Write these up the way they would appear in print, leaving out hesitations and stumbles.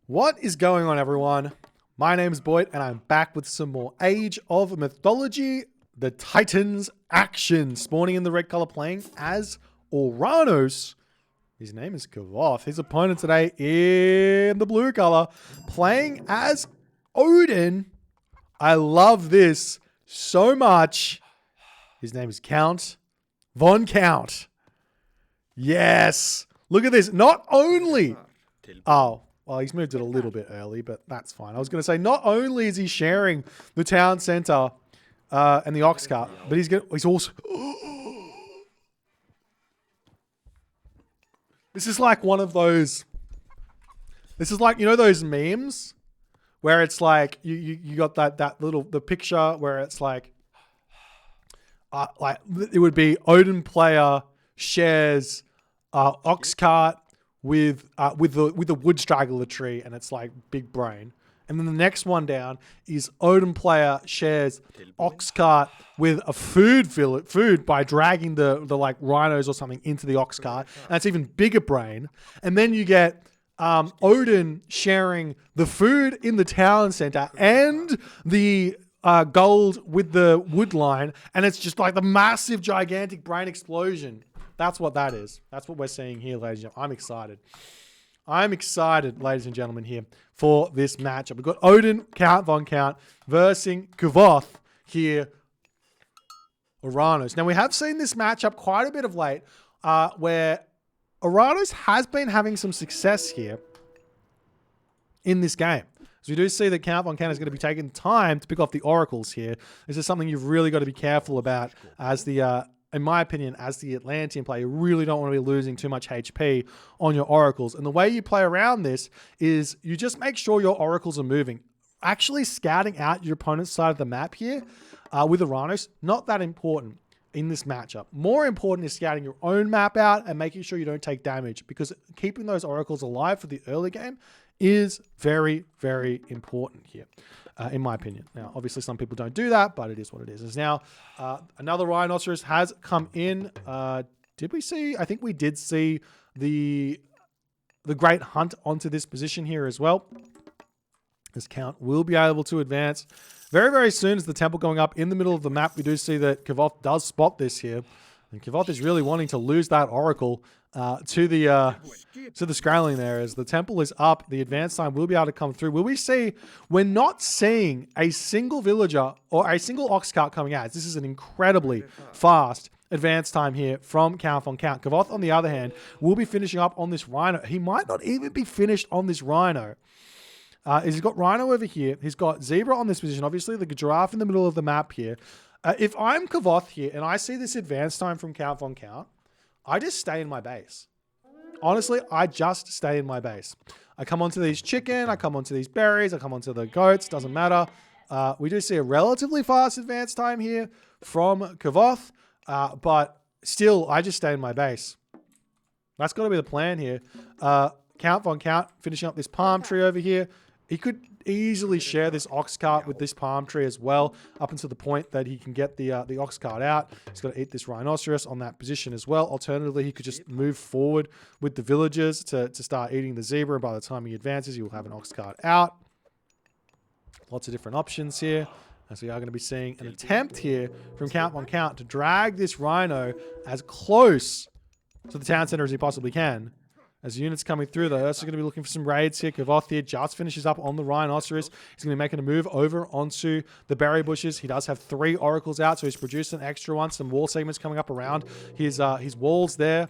What is going on, everyone? My name is Boit, and I'm back with some more Age of Mythology, the Titans action. Spawning in the red color, playing as Oranos. His name is Kvoth. His opponent today in the blue color, playing as Odin. I love this so much. His name is Count Von Count. Yes. Look at this. Not only... Oh, well, he's moved it a little bit early, but that's fine. I was going to say, not only is he sharing the town center and the ox cart, but he's also... This is like one of those... This is like, you know those memes? Where it's like, you got the picture where it's like it would be Odin player shares ox cart with the wood straggler tree, and it's like big brain. And then the next one down is Odin player shares ox cart with a food by dragging the like rhinos or something into the ox cart, and it's even bigger brain. And then you get Odin sharing the food in the town center and the gold with the wood line, and it's just like the massive, gigantic brain explosion. That's what that is. That's what we're seeing here, ladies and gentlemen. I'm excited. I'm excited, ladies and gentlemen, here for this matchup. We've got Odin, Count Von Count, versus Kvoth here, Oranos. Now, we have seen this matchup quite a bit of late, where Oranos has been having some success here in this game. So we do see that Count Von Count is going to be taking time to pick off the oracles here. This is something you've really got to be careful about as the... in my opinion, as the Atlantean player, you really don't want to be losing too much HP on your oracles. And the way you play around this is you just make sure your oracles are moving. Actually scouting out your opponent's side of the map here with Oranos, not that important in this matchup. More important is scouting your own map out and making sure you don't take damage, because keeping those oracles alive for the early game is very, very important here. In my opinion. Now, obviously, some people don't do that, but it is what it is. As now, another rhinoceros has come in. Did we see? I think we did see the Great Hunt onto this position here as well. As Count will be able to advance very, very soon. As the temple going up in the middle of the map, we do see that Kvoth does spot this here. And Kvoth is really wanting to lose that oracle to the Skraeling there. As the temple is up, the advance time will be able to come through. Will we see? We're not seeing a single villager or a single ox cart coming out. This is an incredibly fast advance time here from Count Von Count. Kvoth, on the other hand, will be finishing up on this rhino. He might not even be finished on this rhino. He's got rhino over here. He's got zebra on this position. Obviously, the giraffe in the middle of the map here. If I'm Kvoth here and I see this advance time from Count Von Count, I just stay in my base. Honestly, I just stay in my base. I come onto these chicken, I come onto these berries, I come onto the goats, doesn't matter. We do see a relatively fast advance time here from Kvoth, but still, I just stay in my base. That's got to be the plan here. Count Von Count finishing up this palm tree over here. He could easily share this ox cart with this palm tree as well, up until the point that he can get the ox cart out. He's got to eat this rhinoceros on that position as well. Alternatively, he could just move forward with the villagers to start eating the zebra, and by the time he advances, he will have an ox cart out. Lots of different options here, as we are going to be seeing an attempt here from Count Von Count to drag this rhino as close to the town center as he possibly can. As units coming through, though, also going to be looking for some raids here. Kvoth here just finishes up on the rhinoceros. He's going to be making a move over onto the berry bushes. He does have 3 oracles out, so he's produced an extra one. Some wall segments coming up around his walls there.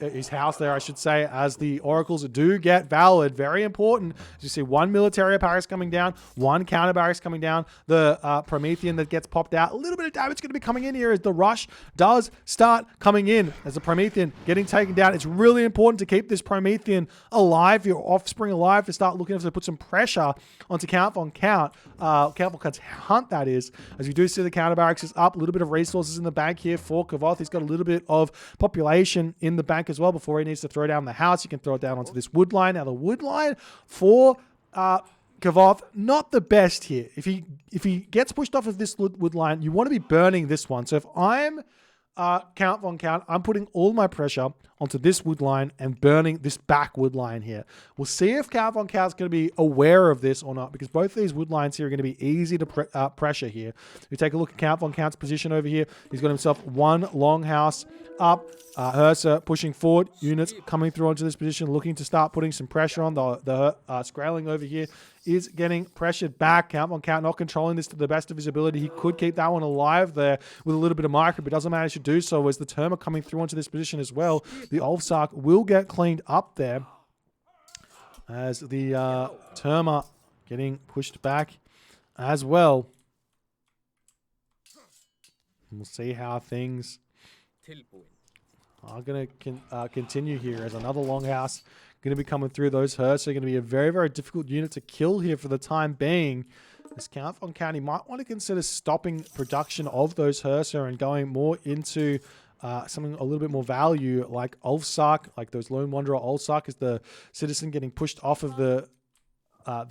His house there, I should say, as the oracles do get valid. Very important. As you see, 1 military barracks coming down, 1 counter barracks coming down. The Promethean that gets popped out. A little bit of damage going to be coming in here as the rush does start coming in. As the Promethean getting taken down. It's really important to keep this Promethean alive, your offspring alive, to start looking to put some pressure onto Count Von Count. Count Von Count's hunt, that is. As you do see, the counter barracks is up. A little bit of resources in the bank here for Kvoth. He's got a little bit of population in the bank as well before he needs to throw down the house. You can throw it down onto this wood line. Now, the wood line for Kvoth, not the best here. If he gets pushed off of this wood line, you want to be burning this one. So if I'm Count von Count, I'm putting all my pressure onto this wood line and burning this back wood line here. We'll see if Count von Count's going to be aware of this or not, because both these wood lines here are going to be easy to pressure here. We take a look at Count von Count's position over here. He's got himself one longhouse up. Hursa pushing forward, units coming through onto this position, looking to start putting some pressure on. The Skraeling over here is getting pressured back. Count von Count not controlling this to the best of his ability. He could keep that one alive there with a little bit of micro, but doesn't manage to do so as the Terma coming through onto this position as well. The Ulfsark will get cleaned up there as the Terma getting pushed back as well. And we'll see how things are going to continue here as another longhouse going to be coming through. Those Hurts are going to be a very, very difficult unit to kill here for the time being. This Count von Count, he might want to consider stopping production of those Hursa and going more into something a little bit more value, like Ulfsark, like those Lone Wanderer Ulfsark is the citizen getting pushed off of the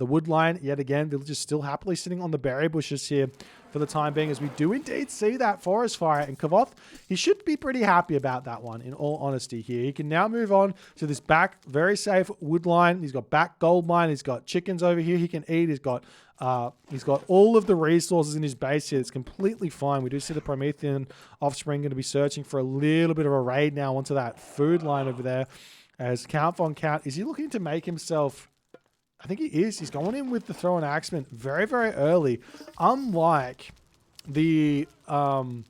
wood line. Yet again, villagers still happily sitting on the berry bushes here for the time being, as we do indeed see that forest fire. And Kvoth, he should be pretty happy about that one, in all honesty here. He can now move on to this back, very safe wood line. He's got back gold mine. He's got chickens over here he can eat. He's got all of the resources in his base here. It's completely fine. We do see the Promethean offspring going to be searching for a little bit of a raid now onto that food line over there. As Count von Count, is he looking to make himself... I think he is. He's going in with the throw and axeman very, very early. Unlike the... what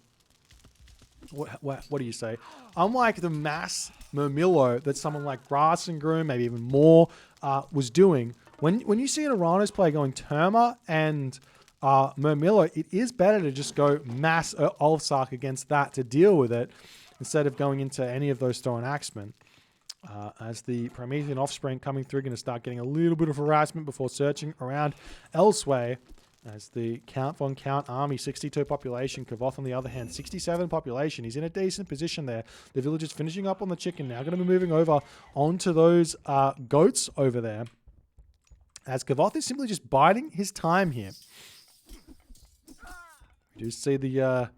do you say? Unlike the mass Murmillo that someone like Grass and Groom, maybe even more, was doing, when you see an Oranos player going Terma and Murmillo, it is better to just go mass Ulfsark against that to deal with it instead of going into any of those throw and axemen. As the Promethean offspring coming through, going to start getting a little bit of harassment before searching around elsewhere. As the Count von Count army, 62 population. Kvoth on the other hand, 67 population. He's in a decent position there. The villagers finishing up on the chicken now. Going to be moving over onto those goats over there. As Kvoth is simply just biding his time here. We do see the...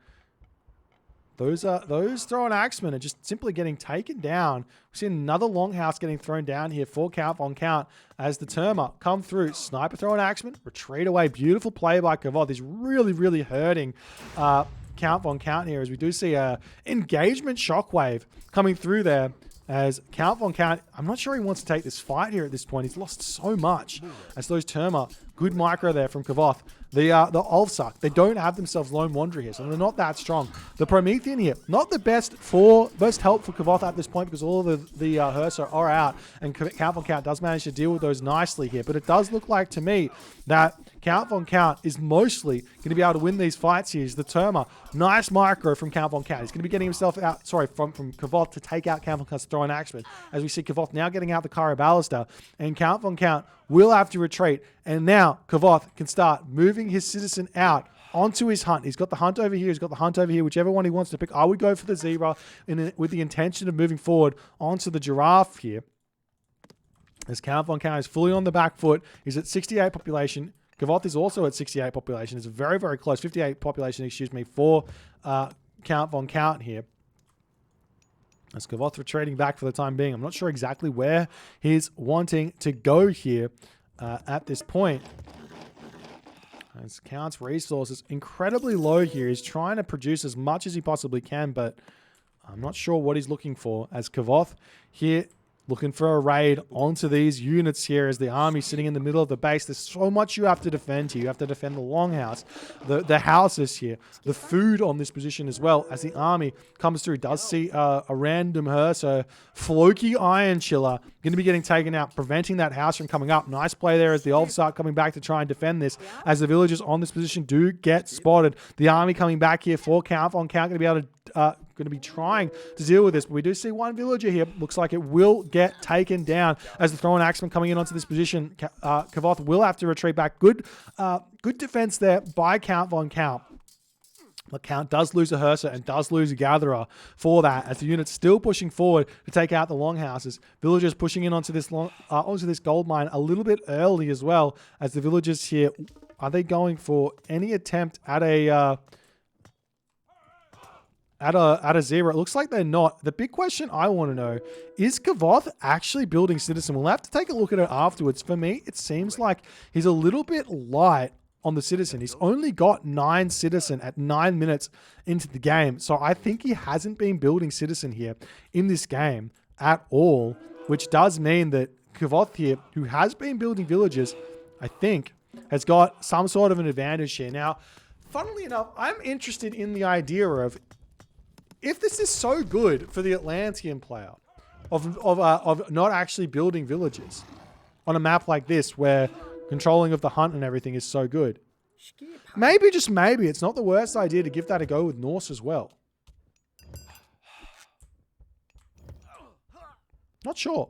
Those thrown axemen are just simply getting taken down. We see another longhouse getting thrown down here for Count von Count as the Terma come through. Sniper thrown axemen, retreat away. Beautiful play by Kvoth. He's really, really hurting Count von Count here as we do see a engagement shockwave coming through there. As Count von Count, I'm not sure he wants to take this fight here at this point. He's lost so much. As those Terma, good micro there from Kvoth. The Ulfsark, they don't have themselves Lone Wanderer here, so they're not that strong. The Promethean here, not the best help for Kvoth at this point, because all of the Hursa are out, and Count von Count does manage to deal with those nicely here. But it does look like to me that Count von Count is mostly going to be able to win these fights here. The Terma, nice micro from Count von Count. He's going to be getting himself out, from Kvoth to take out Count von Count's throwing axeman. As we see Kvoth now getting out the Kara Ballista, and Count von Count will have to retreat. And now Kvoth can start moving his citizen out onto his hunt. He's got the hunt over here. He's got the hunt over here. Whichever one he wants to pick. I would go for the zebra with the intention of moving forward onto the giraffe here. As Count von Count is fully on the back foot. He's at 68 population. Kvoth is also at 68 population. It's very, very close. 58 population, excuse me, for Count von Count here. As Kvoth retreating back for the time being. I'm not sure exactly where he's wanting to go here at this point. As Count's resources incredibly low here. He's trying to produce as much as he possibly can, but I'm not sure what he's looking for. As Kvoth here looking for a raid onto these units here as the army sitting in the middle of the base. There's so much you have to defend here. You have to defend the longhouse, the houses here, the food on this position as well. As the army comes through, does see a random Hursa, Floki Iron Chiller, going to be getting taken out, preventing that house from coming up. Nice play there as the Ulfsark coming back to try and defend this. As the villagers on this position do get spotted. The army coming back here for Count von Count, going to be able to going to be trying to deal with this, but we do see one villager here. Looks like it will get taken down as the thrown axeman coming in onto this position. Kvoth will have to retreat back. Good defense there by Count von Count. The Count does lose a Hursa and does lose a Gatherer for that, as the unit's still pushing forward to take out the longhouses. Villagers pushing in onto this gold mine a little bit early as well, as the villagers here, are they going for any attempt at a at a 0. It looks like they're not. The big question I want to know, is Kvoth actually building citizen? We'll have to take a look at it afterwards. For me, it seems like he's a little bit light on the citizen. He's only got 9 citizen at 9 minutes into the game. So I think he hasn't been building citizen here in this game at all, which does mean that Kvoth here, who has been building villages, I think, has got some sort of an advantage here. Now, funnily enough, I'm interested in the idea of, if this is so good for the Atlantean player of not actually building villages on a map like this where controlling of the hunt and everything is so good, maybe, just maybe, it's not the worst idea to give that a go with Norse as well. Not sure.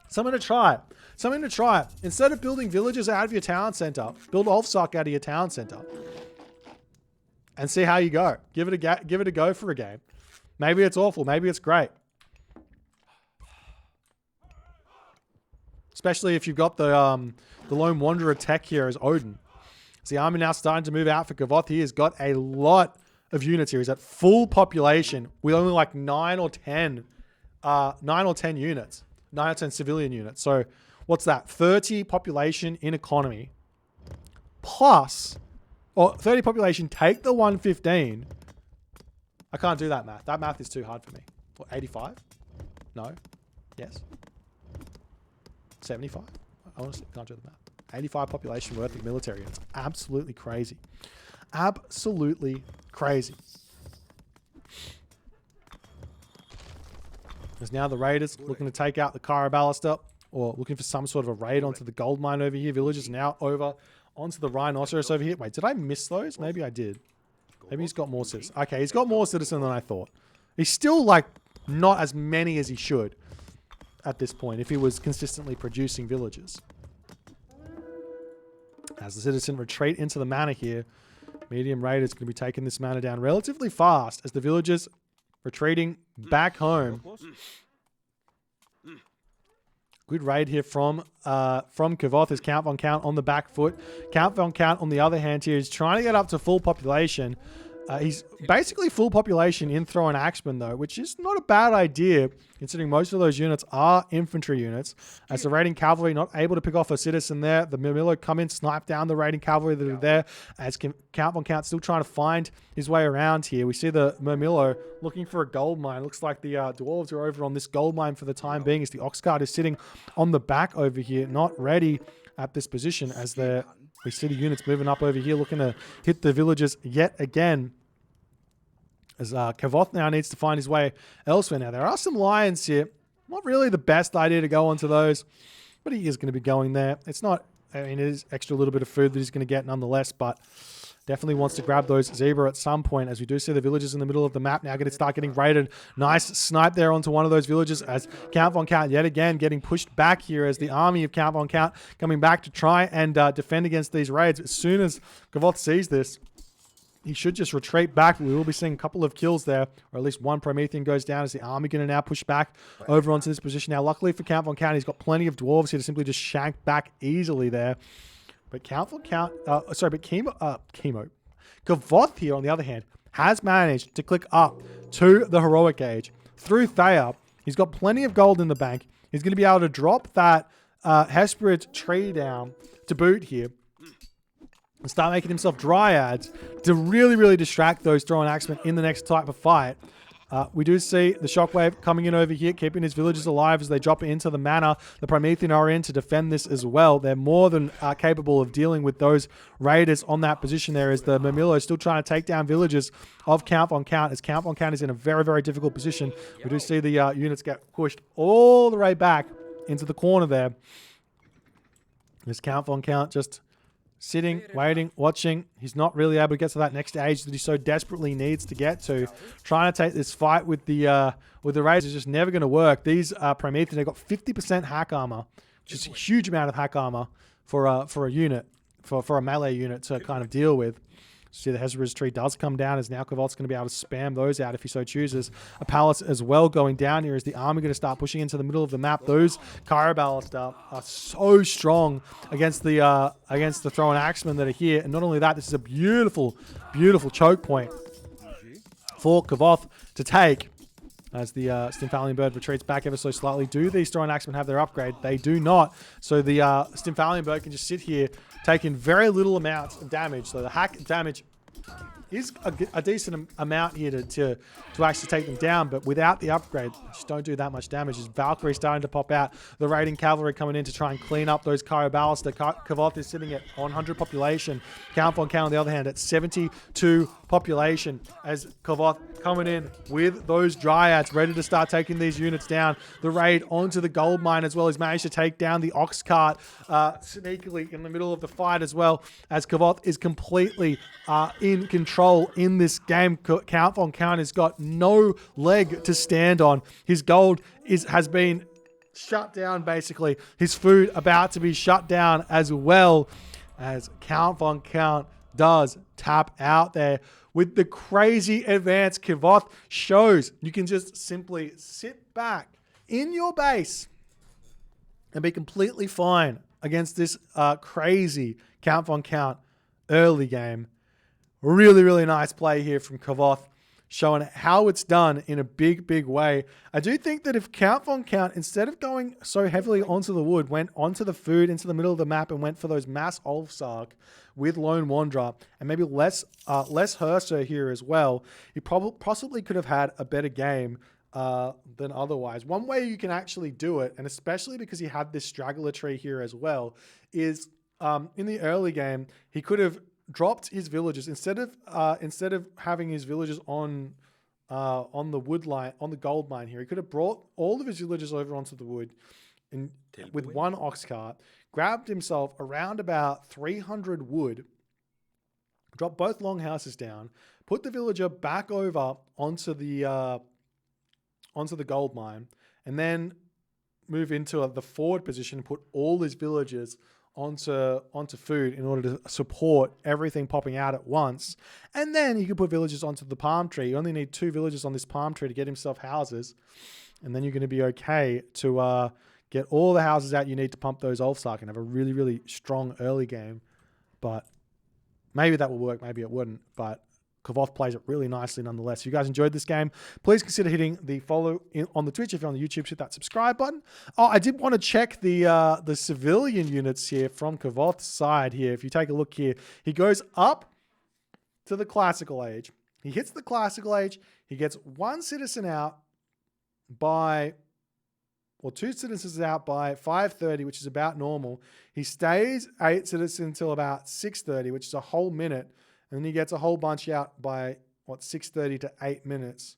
Something to try. Something to try. Instead of building villages out of your town center, build Ulfsark out of your town center. And see how you go. Give it a go for a game. Maybe it's awful. Maybe it's great. Especially if you've got the Lone Wanderer tech here as Odin. So the army now starting to move out for Kvoth. He has got a lot of units here. He's at full population with only like 9 or 10 units. 9 or 10 civilian units. So what's that? 30 population in economy. Plus... or 30 population, take the 115. I can't do that math. That math is too hard for me. What, 85? No? Yes? 75? I honestly can't do the math. 85 population worth of military. It's absolutely crazy. Absolutely crazy. There's now the raiders looking to take out the Cara Ballista, or looking for some sort of a raid onto the gold mine over here. Villagers now over onto the rhinoceros over here. Wait, did I miss those? Maybe I did. Maybe he's got more citizens. Okay, he's got more citizens than I thought. He's still, like, not as many as he should at this point if he was consistently producing villages. As the citizen retreat into the manor here, medium raiders going to be taking this manor down relatively fast as the villagers retreating back home. Good raid here from Kvoth as Count Von Count on the back foot. Count Von Count, on the other hand, here is trying to get up to full population. He's basically full population in Throw and Axeman, though, which is not a bad idea, considering most of those units are infantry units. As the raiding cavalry not able to pick off a citizen there, the Murmillo come in, snipe down the raiding cavalry that are there, as Count Von Count still trying to find his way around here. We see the Murmillo looking for a gold mine. Looks like the dwarves are over on this gold mine for the time being, as the Oxcart is sitting on the back over here, not ready at this position, as we see the units moving up over here, looking to hit the villagers yet again. As Kvoth now needs to find his way elsewhere. Now, there are some lions here. Not really the best idea to go onto those, but he is going to be going there. It's not, I mean, it is extra little bit of food that he's going to get nonetheless, but definitely wants to grab those zebra at some point, as we do see the villages in the middle of the map now going to start getting raided. Nice snipe there onto one of those villages, as Count Von Count yet again getting pushed back here, as the army of Count Von Count coming back to try and defend against these raids. As soon as Kvoth sees this, he should just retreat back. We will be seeing a couple of kills there, or at least one Promethean goes down, as the army going to now push back over onto this position. Now, luckily for Count Von Count, he's got plenty of dwarves here to simply just shank back easily there. But Count Von Count, Kvoth here, on the other hand, has managed to click up to the heroic age through Thea. He's got plenty of gold in the bank. He's going to be able to drop that Hesperid tree down to boot here, and start making himself dryads to really, really distract those throwing axemen in the next type of fight. We do see the shockwave coming in over here, keeping his villagers alive as they drop into the manor. The Promethean are in to defend this as well. They're more than capable of dealing with those raiders on that position there, as the Murmillo is still trying to take down villagers of Count Von Count, as Count Von Count is in a very, very difficult position. We do see the units get pushed all the way back into the corner there. As Count Von Count just sitting, waiting, watching. He's not really able to get to that next stage that he so desperately needs to get to. Trying to take this fight with the raiders is just never going to work. These Promethean, they've got 50% hack armor, which is a huge amount of hack armor for a unit, for a melee unit to kind of deal with. See, the Hesperid tree does come down, as now Kvoth's going to be able to spam those out if he so chooses. A palace as well going down here, as the army going to start pushing into the middle of the map. Those Cara Ballista are so strong against the throwing axemen that are here. And not only that, this is a beautiful, beautiful choke point for Kvoth to take. As the Stymphalian Bird retreats back ever so slightly. Do these Throwing Axemen have their upgrade? They do not. So the Stymphalian Bird can just sit here, taking very little amounts of damage. So the hack damage is a decent amount here to actually take them down, but without the upgrade, just don't do that much damage. As Valkyrie starting to pop out, the raiding cavalry coming in to try and clean up those Kyoballista. Kvoth is sitting at 100 population. Count on Count, on the other hand, at 72 population. As Kvoth coming in with those Dryads, ready to start taking these units down. The raid onto the gold mine as well. He's managed to take down the ox cart sneakily in the middle of the fight as well, as Kvoth is completely in control in this game. Count on Count has got no leg to stand on. His gold has been shut down, basically. His food about to be shut down as well, as Count von Count does tap out there with the crazy advance. Kvoth shows you can just simply sit back in your base and be completely fine against this crazy Count von Count early game. Really, really nice play here from Kvoth, showing how it's done in a big, big way. I do think that if Count von Count, instead of going so heavily onto the wood, went onto the food into the middle of the map and went for those mass Ulfsark with Lone Wanderer and maybe less Herser here as well, he possibly could have had a better game than otherwise. One way you can actually do it, and especially because he had this straggler tree here as well, is in the early game, he could have dropped his villagers instead of having his villagers on the wood line, on the gold mine here. He could have brought all of his villagers over onto the wood with one ox cart, grabbed himself around about 300 wood, dropped both longhouses down, put the villager back over onto the gold mine, and then move into the forward position and put all his villagers onto food in order to support everything popping out at once. And then you can put villagers onto the palm tree. You only need 2 villagers on this palm tree to get himself houses. And then you're going to be okay to get all the houses out you need to pump those Ulfsark and have a really, really strong early game. But maybe that will work, maybe it wouldn't. But Kvoth plays it really nicely nonetheless. If you guys enjoyed this game, please consider hitting the follow on the Twitch. If you're on the YouTube, hit that subscribe button. Oh, I did want to check the civilian units here from Kvoth's side here. If you take a look here, he goes up to the classical age. He hits the classical age. He gets 1 citizen out by, or 2 citizens out by 5:30, which is about normal. He stays 8 citizens until about 6:30, which is a whole minute. And then he gets a whole bunch out by, 6:30 to 8 minutes,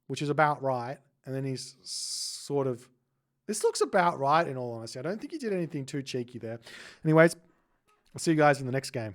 which is about right. And then he's sort of, this looks about right in all honesty. I don't think he did anything too cheeky there. Anyways, I'll see you guys in the next game.